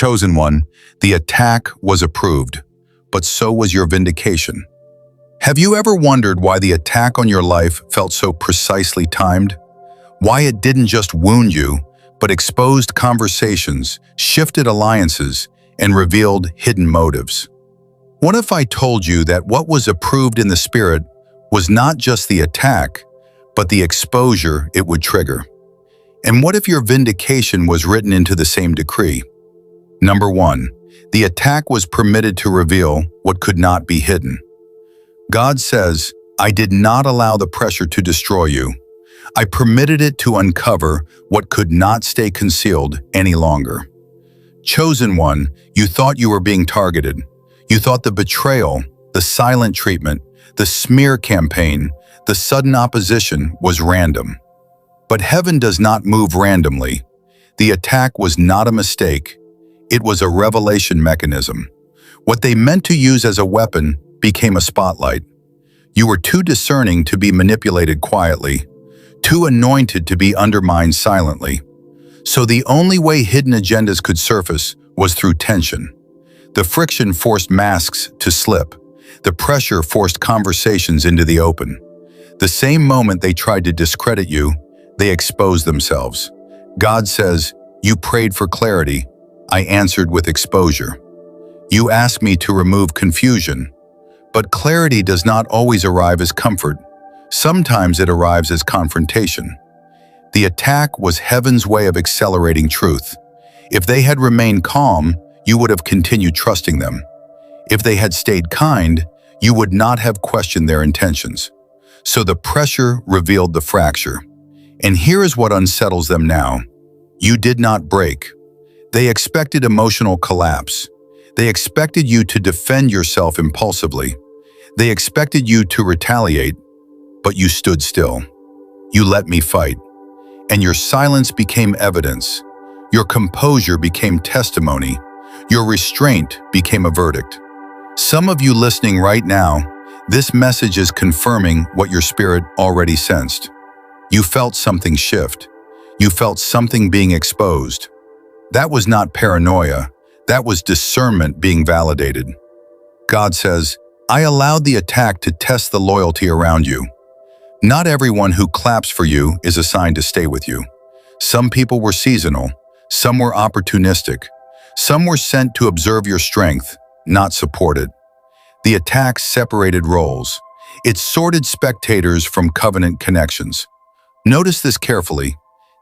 Chosen one, the attack was approved, but so was your vindication. Have you ever wondered why the attack on your life felt so precisely timed? Why it didn't just wound you, but exposed conversations, shifted alliances, and revealed hidden motives? What if I told you that what was approved in the spirit was not just the attack, but the exposure it would trigger? And what if your vindication was written into the same decree? Number one, the attack was permitted to reveal what could not be hidden. God says, "I did not allow the pressure to destroy you. I permitted it to uncover what could not stay concealed any longer." Chosen one, you thought you were being targeted. You thought the betrayal, the silent treatment, the smear campaign, the sudden opposition was random. But heaven does not move randomly. The attack was not a mistake. It was a revelation mechanism. What they meant to use as a weapon became a spotlight. You were too discerning to be manipulated quietly, too anointed to be undermined silently. So the only way hidden agendas could surface was through tension. The friction forced masks to slip. The pressure forced conversations into the open. The same moment they tried to discredit you, they exposed themselves. God says, "You prayed for clarity. I answered with exposure. You asked me to remove confusion." But clarity does not always arrive as comfort. Sometimes it arrives as confrontation. The attack was heaven's way of accelerating truth. If they had remained calm, you would have continued trusting them. If they had stayed kind, you would not have questioned their intentions. So the pressure revealed the fracture. And here is what unsettles them now. You did not break. They expected emotional collapse. They expected you to defend yourself impulsively. They expected you to retaliate, but you stood still. You let me fight. And your silence became evidence. Your composure became testimony. Your restraint became a verdict. Some of you listening right now, this message is confirming what your spirit already sensed. You felt something shift. You felt something being exposed. That was not paranoia. That was discernment being validated. God says, "I allowed the attack to test the loyalty around you." Not everyone who claps for you is assigned to stay with you. Some people were seasonal. Some were opportunistic. Some were sent to observe your strength, not support it. The attack separated roles. It sorted spectators from covenant connections. Notice this carefully.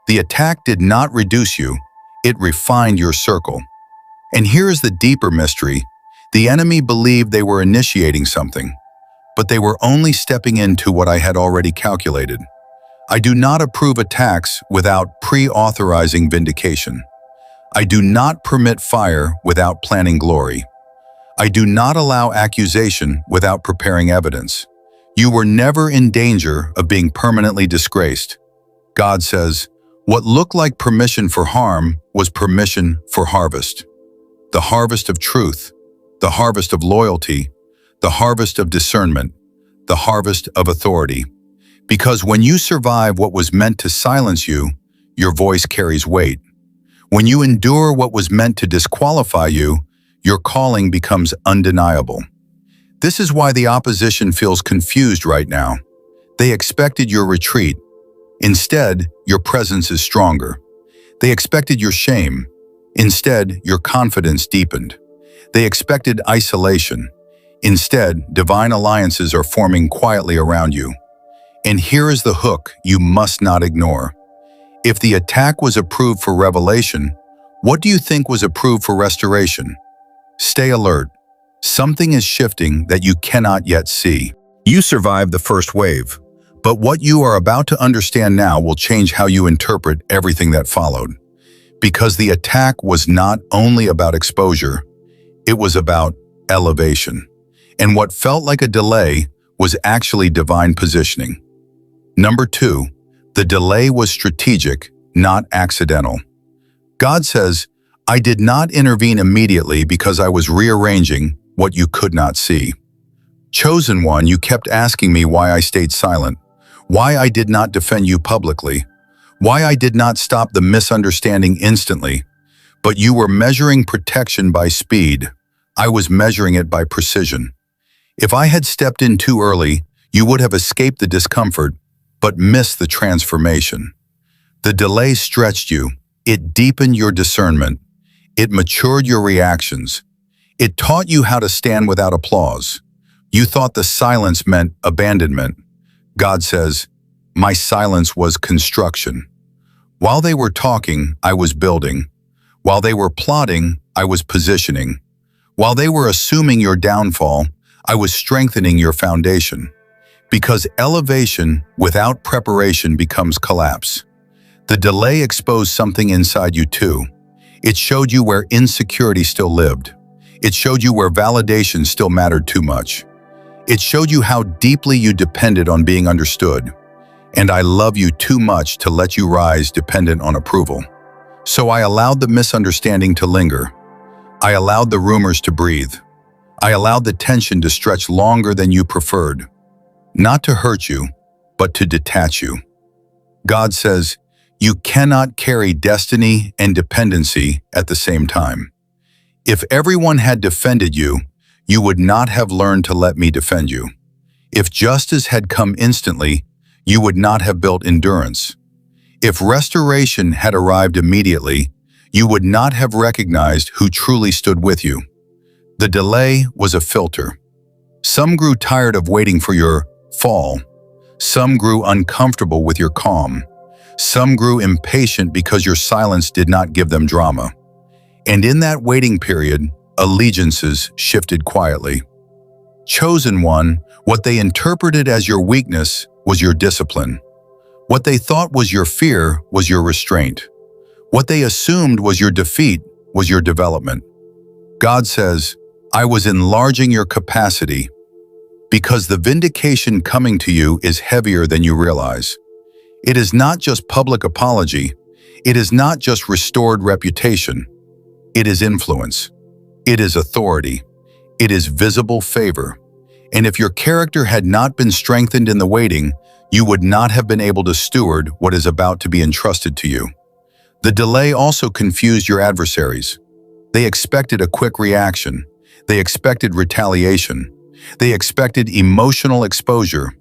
The attack did not reduce you. It refined your circle. And here is the deeper mystery. The enemy believed they were initiating something, but they were only stepping into what I had already calculated. I do not approve attacks without pre-authorizing vindication. I do not permit fire without planning glory. I do not allow accusation without preparing evidence. You were never in danger of being permanently disgraced. God says, what looked like permission for harm was permission for harvest. The harvest of truth, the harvest of loyalty, the harvest of discernment, the harvest of authority. Because when you survive what was meant to silence you, your voice carries weight. When you endure what was meant to disqualify you, your calling becomes undeniable. This is why the opposition feels confused right now. They expected your retreat. Instead, your presence is stronger. They expected your shame. Instead, your confidence deepened. They expected isolation. Instead, divine alliances are forming quietly around you. And here is the hook you must not ignore. If the attack was approved for revelation, what do you think was approved for restoration? Stay alert. Something is shifting that you cannot yet see. You survived the first wave, but what you are about to understand now will change how you interpret everything that followed. Because the attack was not only about exposure, it was about elevation. And what felt like a delay was actually divine positioning. Number 2, the delay was strategic, not accidental. God says, I did not intervene immediately because I was rearranging what you could not see. Chosen one, you kept asking me why I stayed silent, why I did not defend you publicly, why I did not stop the misunderstanding instantly. But you were measuring protection by speed. I was measuring it by precision. If I had stepped in too early, you would have escaped the discomfort, but missed the transformation. The delay stretched you. It deepened your discernment. It matured your reactions. It taught you how to stand without applause. You thought the silence meant abandonment. God says, "My silence was construction." While they were talking, I was building. While they were plotting, I was positioning. While they were assuming your downfall, I was strengthening your foundation. Because elevation without preparation becomes collapse. The delay exposed something inside you too. It showed you where insecurity still lived. It showed you where validation still mattered too much. It showed you how deeply you depended on being understood. And I love you too much to let you rise dependent on approval. So I allowed the misunderstanding to linger. I allowed the rumors to breathe. I allowed the tension to stretch longer than you preferred. Not to hurt you, but to detach you. God says, you cannot carry destiny and dependency at the same time. If everyone had defended you, you would not have learned to let me defend you. If justice had come instantly, you would not have built endurance. If restoration had arrived immediately, you would not have recognized who truly stood with you. The delay was a filter. Some grew tired of waiting for your fall. Some grew uncomfortable with your calm. Some grew impatient because your silence did not give them drama. And in that waiting period, allegiances shifted quietly. Chosen one, what they interpreted as your weakness was your discipline. What they thought was your fear was your restraint. What they assumed was your defeat was your development. God says, I was enlarging your capacity because the vindication coming to you is heavier than you realize. It is not just public apology. It is not just restored reputation. It is influence. It is authority. It is visible favor. And if your character had not been strengthened in the waiting, you would not have been able to steward what is about to be entrusted to you. The delay also confused your adversaries. They expected a quick reaction. They expected retaliation. They expected emotional exposure.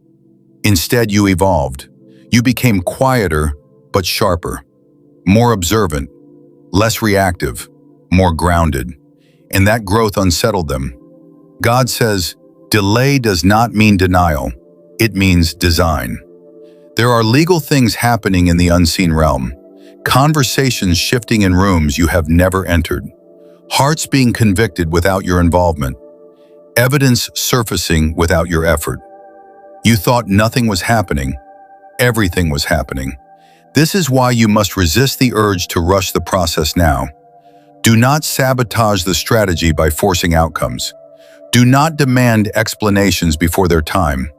Instead, you evolved. You became quieter, but sharper, more observant, less reactive, more grounded. And that growth unsettled them. God says, delay does not mean denial. It means design. There are legal things happening in the unseen realm, conversations shifting in rooms you have never entered, hearts being convicted without your involvement, evidence surfacing without your effort. You thought nothing was happening. Everything was happening. This is why you must resist the urge to rush the process now. Do not sabotage the strategy by forcing outcomes. Do not demand explanations before their time.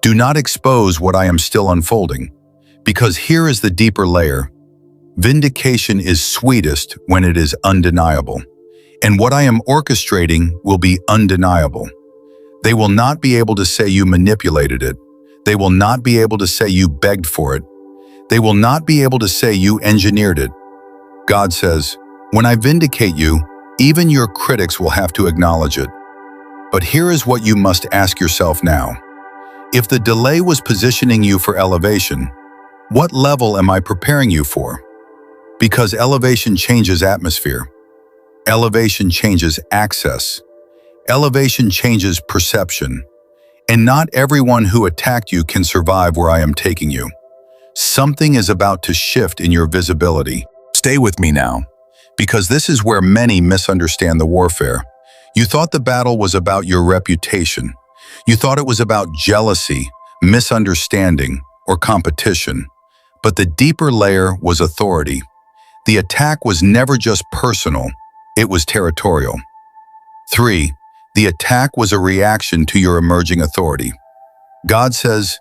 Do not expose what I am still unfolding, because here is the deeper layer. Vindication is sweetest when it is undeniable, and what I am orchestrating will be undeniable. They will not be able to say you manipulated it. They will not be able to say you begged for it. They will not be able to say you engineered it. God says, when I vindicate you, even your critics will have to acknowledge it. But here is what you must ask yourself now. If the delay was positioning you for elevation, what level am I preparing you for? Because elevation changes atmosphere. Elevation changes access. Elevation changes perception. And not everyone who attacked you can survive where I am taking you. Something is about to shift in your visibility. Stay with me now, because this is where many misunderstand the warfare. You thought the battle was about your reputation. You thought it was about jealousy, misunderstanding, or competition. But the deeper layer was authority. The attack was never just personal, it was territorial. 3. The attack was a reaction to your emerging authority. God says,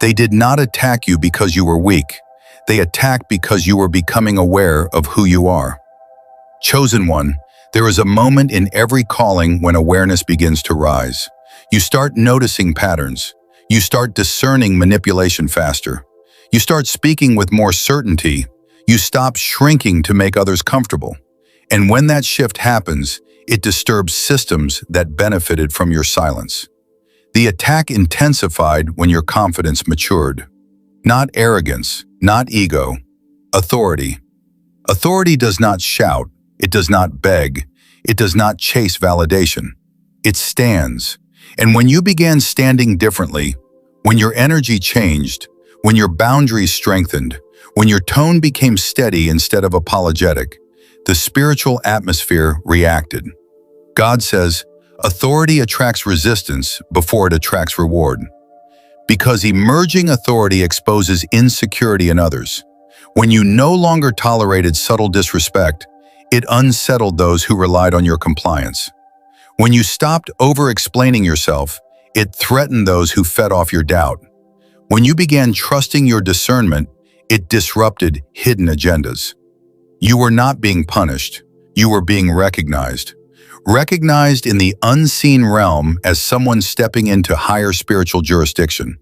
they did not attack you because you were weak. They attacked because you were becoming aware of who you are. Chosen one, there is a moment in every calling when awareness begins to rise. You start noticing patterns. You start discerning manipulation faster. You start speaking with more certainty. You stop shrinking to make others comfortable. And when that shift happens, it disturbs systems that benefited from your silence. The attack intensified when your confidence matured. Not arrogance, not ego, authority. Authority does not shout, it does not beg, it does not chase validation. It stands. And when you began standing differently, when your energy changed, when your boundaries strengthened, when your tone became steady instead of apologetic, the spiritual atmosphere reacted. God says, authority attracts resistance before it attracts reward. Because emerging authority exposes insecurity in others. When you no longer tolerated subtle disrespect, it unsettled those who relied on your compliance. When you stopped over-explaining yourself, it threatened those who fed off your doubt. When you began trusting your discernment, it disrupted hidden agendas. You were not being punished, you were being recognized. Recognized in the unseen realm as someone stepping into higher spiritual jurisdiction.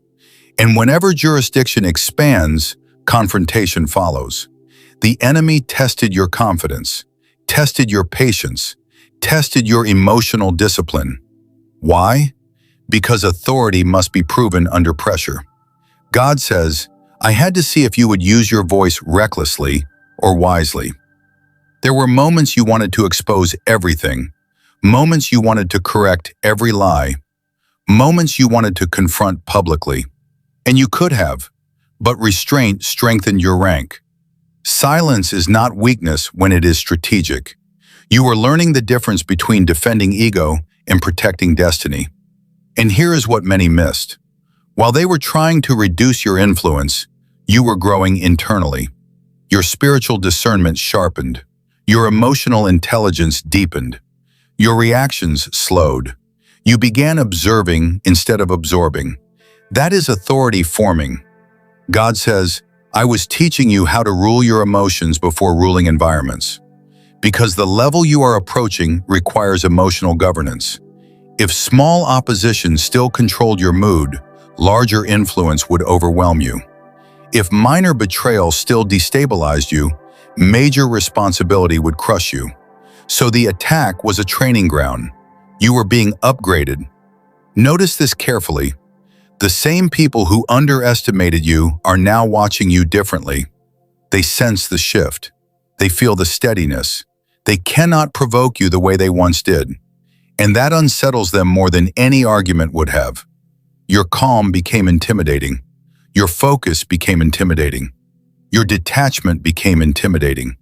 And whenever jurisdiction expands, confrontation follows. The enemy tested your confidence, tested your patience, tested your emotional discipline. Why? Because authority must be proven under pressure. God says, I had to see if you would use your voice recklessly or wisely. There were moments you wanted to expose everything, moments you wanted to correct every lie, moments you wanted to confront publicly. And you could have, but restraint strengthened your rank. Silence is not weakness when it is strategic. You were learning the difference between defending ego and protecting destiny. And here is what many missed. While they were trying to reduce your influence, you were growing internally. Your spiritual discernment sharpened. Your emotional intelligence deepened. Your reactions slowed. You began observing instead of absorbing. That is authority forming. God says, I was teaching you how to rule your emotions before ruling environments. Because the level you are approaching requires emotional governance. If small opposition still controlled your mood, larger influence would overwhelm you. If minor betrayal still destabilized you, major responsibility would crush you. So the attack was a training ground. You were being upgraded. Notice this carefully. The same people who underestimated you are now watching you differently. They sense the shift. They feel the steadiness. They cannot provoke you the way they once did. And that unsettles them more than any argument would have. Your calm became intimidating. Your focus became intimidating. Your detachment became intimidating.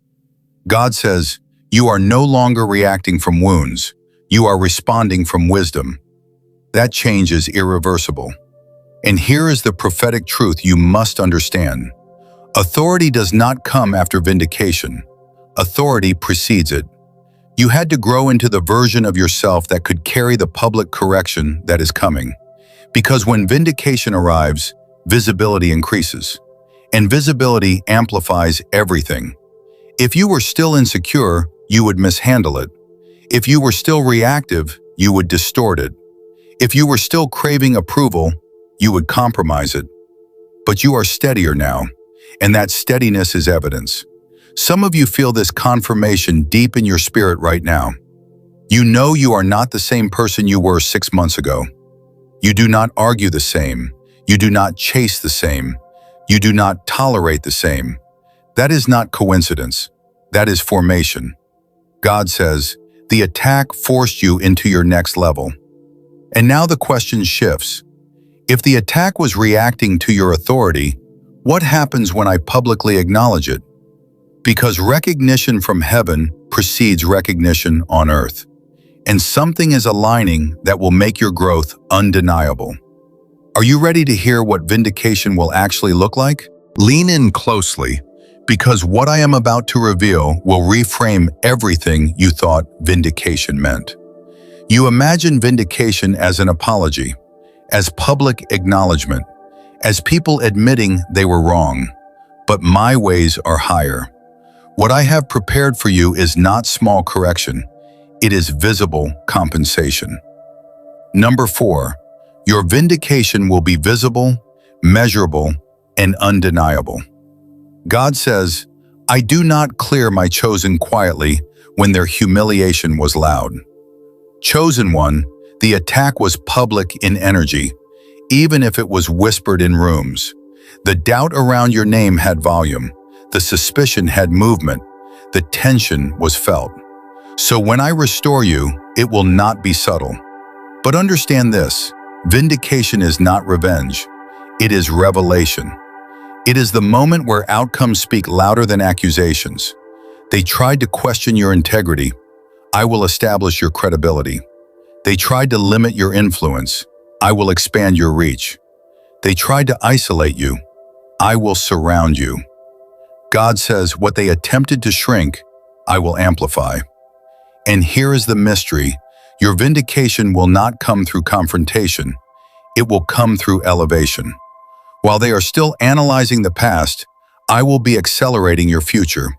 God says, you are no longer reacting from wounds. You are responding from wisdom. That change is irreversible. And here is the prophetic truth you must understand. Authority does not come after vindication. Authority precedes it. You had to grow into the version of yourself that could carry the public correction that is coming. Because when vindication arrives, visibility increases. And visibility amplifies everything. If you were still insecure, you would mishandle it. If you were still reactive, you would distort it. If you were still craving approval, you would compromise it. But you are steadier now, and that steadiness is evidence. Some of you feel this confirmation deep in your spirit right now. You know you are not the same person you were 6 months ago. You do not argue the same. You do not chase the same. You do not tolerate the same. That is not coincidence. That is formation. God says, the attack forced you into your next level. And now the question shifts. If the attack was reacting to your authority, what happens when I publicly acknowledge it? Because recognition from heaven precedes recognition on earth. And something is aligning that will make your growth undeniable. Are you ready to hear what vindication will actually look like? Lean in closely, because what I am about to reveal will reframe everything you thought vindication meant. You imagine vindication as an apology, as public acknowledgement, as people admitting they were wrong. But my ways are higher. What I have prepared for you is not small correction. It is visible compensation. Number 4, your vindication will be visible, measurable, and undeniable. God says, I do not clear my chosen quietly when their humiliation was loud. Chosen one, the attack was public in energy, even if it was whispered in rooms. The doubt around your name had volume. The suspicion had movement. The tension was felt. So when I restore you, it will not be subtle. But understand this, vindication is not revenge. It is revelation. It is the moment where outcomes speak louder than accusations. They tried to question your integrity. I will establish your credibility. They tried to limit your influence. I will expand your reach. They tried to isolate you. I will surround you. God says, what they attempted to shrink, I will amplify. And here is the mystery. Your vindication will not come through confrontation. It will come through elevation. While they are still analyzing the past, I will be accelerating your future.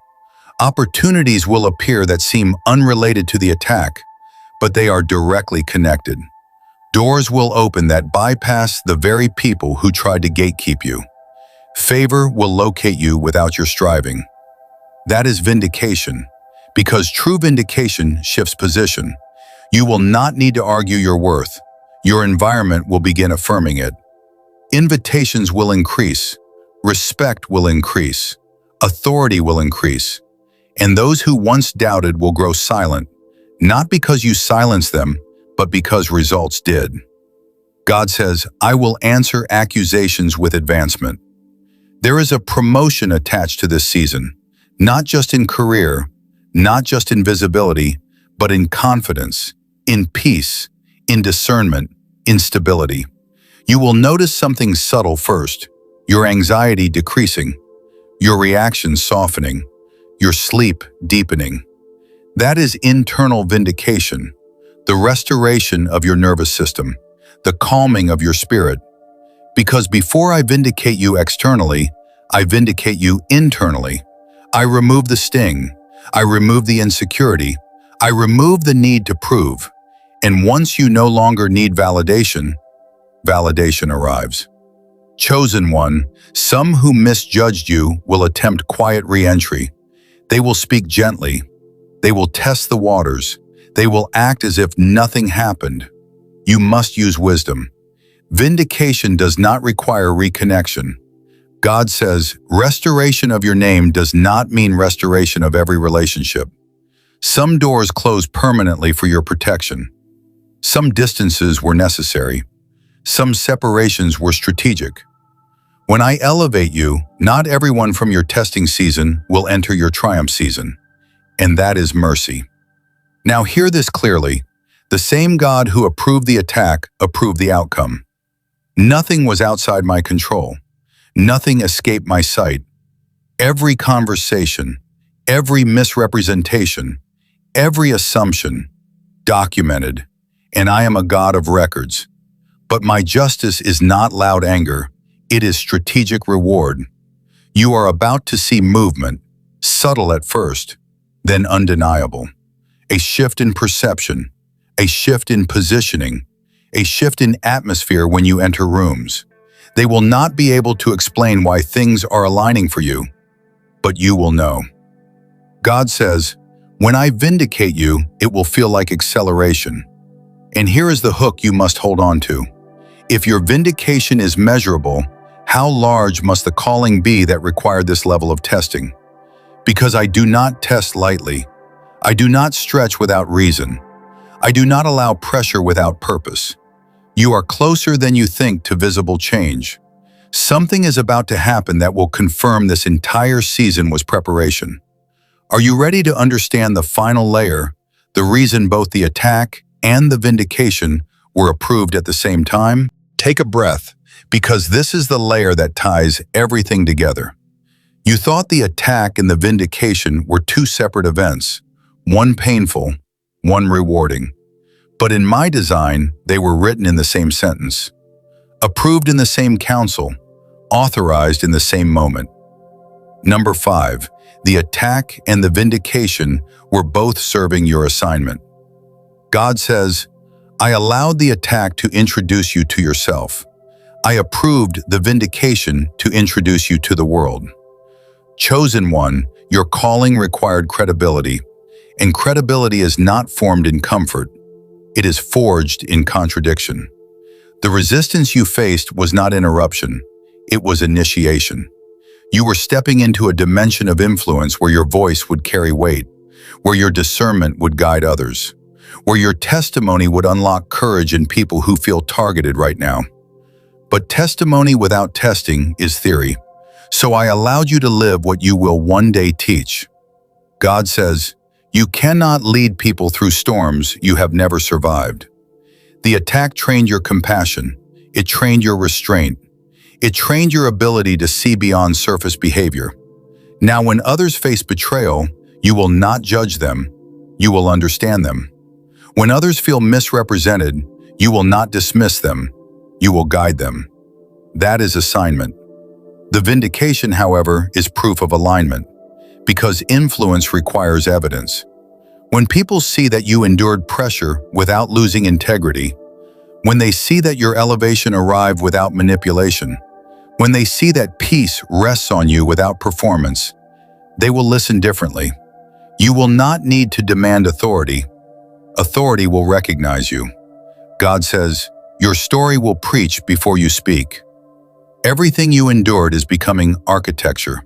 Opportunities will appear that seem unrelated to the attack, but they are directly connected. Doors will open that bypass the very people who tried to gatekeep you. Favor will locate you without your striving. That is vindication, because true vindication shifts position. You will not need to argue your worth. Your environment will begin affirming it. Invitations will increase. Respect will increase. Authority will increase. And those who once doubted will grow silent, not because you silenced them, but because results did. God says, I will answer accusations with advancement. There is a promotion attached to this season, not just in career, not just in visibility, but in confidence, in peace, in discernment, in stability. You will notice something subtle first, your anxiety decreasing, your reactions softening, your sleep deepening. That is internal vindication, the restoration of your nervous system, the calming of your spirit. Because before I vindicate you externally, I vindicate you internally. I remove the sting. I remove the insecurity. I remove the need to prove. And once you no longer need validation, validation arrives. Chosen one, some who misjudged you will attempt quiet re-entry. They will speak gently. They will test the waters. They will act as if nothing happened. You must use wisdom. Vindication does not require reconnection. God says, restoration of your name does not mean restoration of every relationship. Some doors close permanently for your protection. Some distances were necessary. Some separations were strategic. When I elevate you, not everyone from your testing season will enter your triumph season. And that is mercy. Now hear this clearly. The same God who approved the attack approved the outcome. Nothing was outside my control. Nothing escaped my sight. Every conversation, every misrepresentation, every assumption, documented. And I am a God of records. But my justice is not loud anger. It is strategic reward. You are about to see movement, subtle at first, then undeniable. A shift in perception, a shift in positioning, a shift in atmosphere when you enter rooms. They will not be able to explain why things are aligning for you, but you will know. God says, when I vindicate you, it will feel like acceleration. And here is the hook you must hold on to. If your vindication is measurable, how large must the calling be that required this level of testing? Because I do not test lightly. I do not stretch without reason. I do not allow pressure without purpose. You are closer than you think to visible change. Something is about to happen that will confirm this entire season was preparation. Are you ready to understand the final layer, the reason both the attack and the vindication were approved at the same time? Take a breath, because this is the layer that ties everything together. You thought the attack and the vindication were two separate events, one painful, one rewarding. But in my design, they were written in the same sentence, approved in the same council, authorized in the same moment. Number 5, the attack and the vindication were both serving your assignment. God says, I allowed the attack to introduce you to yourself. I approved the vindication to introduce you to the world. Chosen one, your calling required credibility. And credibility is not formed in comfort. It is forged in contradiction. The resistance you faced was not interruption. It was initiation. You were stepping into a dimension of influence where your voice would carry weight, where your discernment would guide others, where your testimony would unlock courage in people who feel targeted right now. But testimony without testing is theory. So I allowed you to live what you will one day teach. God says, you cannot lead people through storms you have never survived. The attack trained your compassion. It trained your restraint. It trained your ability to see beyond surface behavior. Now, when others face betrayal, you will not judge them. You will understand them. When others feel misrepresented, you will not dismiss them. You will guide them. That is assignment. The vindication, however, is proof of alignment, because influence requires evidence. When people see that you endured pressure without losing integrity, when they see that your elevation arrived without manipulation, when they see that peace rests on you without performance, they will listen differently. You will not need to demand authority. Authority will recognize you. God says, your story will preach before you speak. Everything you endured is becoming architecture.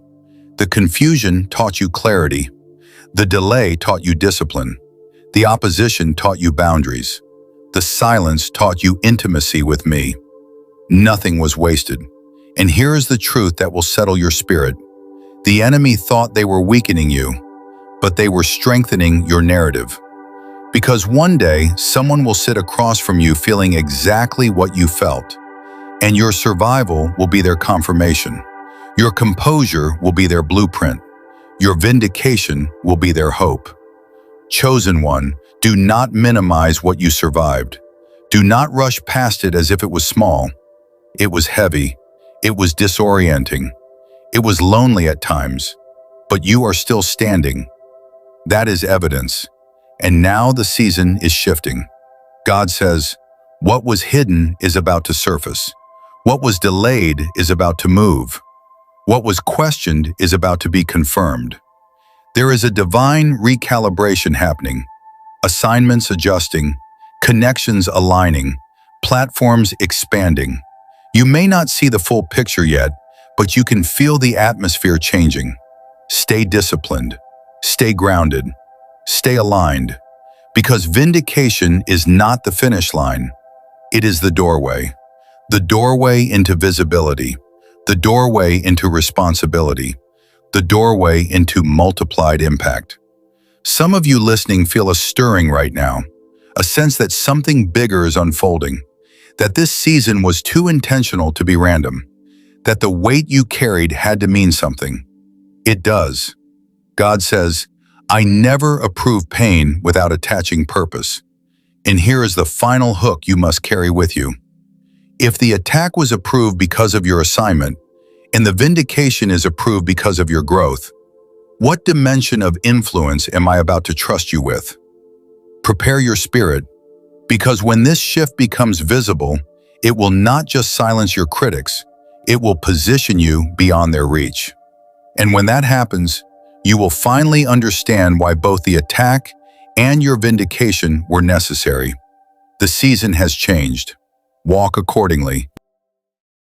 The confusion taught you clarity. The delay taught you discipline. The opposition taught you boundaries. The silence taught you intimacy with me. Nothing was wasted. And here is the truth that will settle your spirit. The enemy thought they were weakening you, but they were strengthening your narrative. Because one day, someone will sit across from you feeling exactly what you felt. And your survival will be their confirmation. Your composure will be their blueprint. Your vindication will be their hope. Chosen one, do not minimize what you survived. Do not rush past it as if it was small. It was heavy. It was disorienting. It was lonely at times. But you are still standing. That is evidence. And now the season is shifting. God says, what was hidden is about to surface. What was delayed is about to move. What was questioned is about to be confirmed. There is a divine recalibration happening. Assignments adjusting, connections aligning, platforms expanding. You may not see the full picture yet, but you can feel the atmosphere changing. Stay disciplined. Stay grounded. Stay aligned. Because vindication is not the finish line. It is the doorway. The doorway into visibility, the doorway into responsibility, the doorway into multiplied impact. Some of you listening feel a stirring right now, a sense that something bigger is unfolding, that this season was too intentional to be random, that the weight you carried had to mean something. It does. God says, I never approve pain without attaching purpose. And here is the final hook you must carry with you. If the attack was approved because of your assignment, and the vindication is approved because of your growth, what dimension of influence am I about to trust you with? Prepare your spirit, because when this shift becomes visible, it will not just silence your critics, it will position you beyond their reach. And when that happens, you will finally understand why both the attack and your vindication were necessary. The season has changed. Walk accordingly.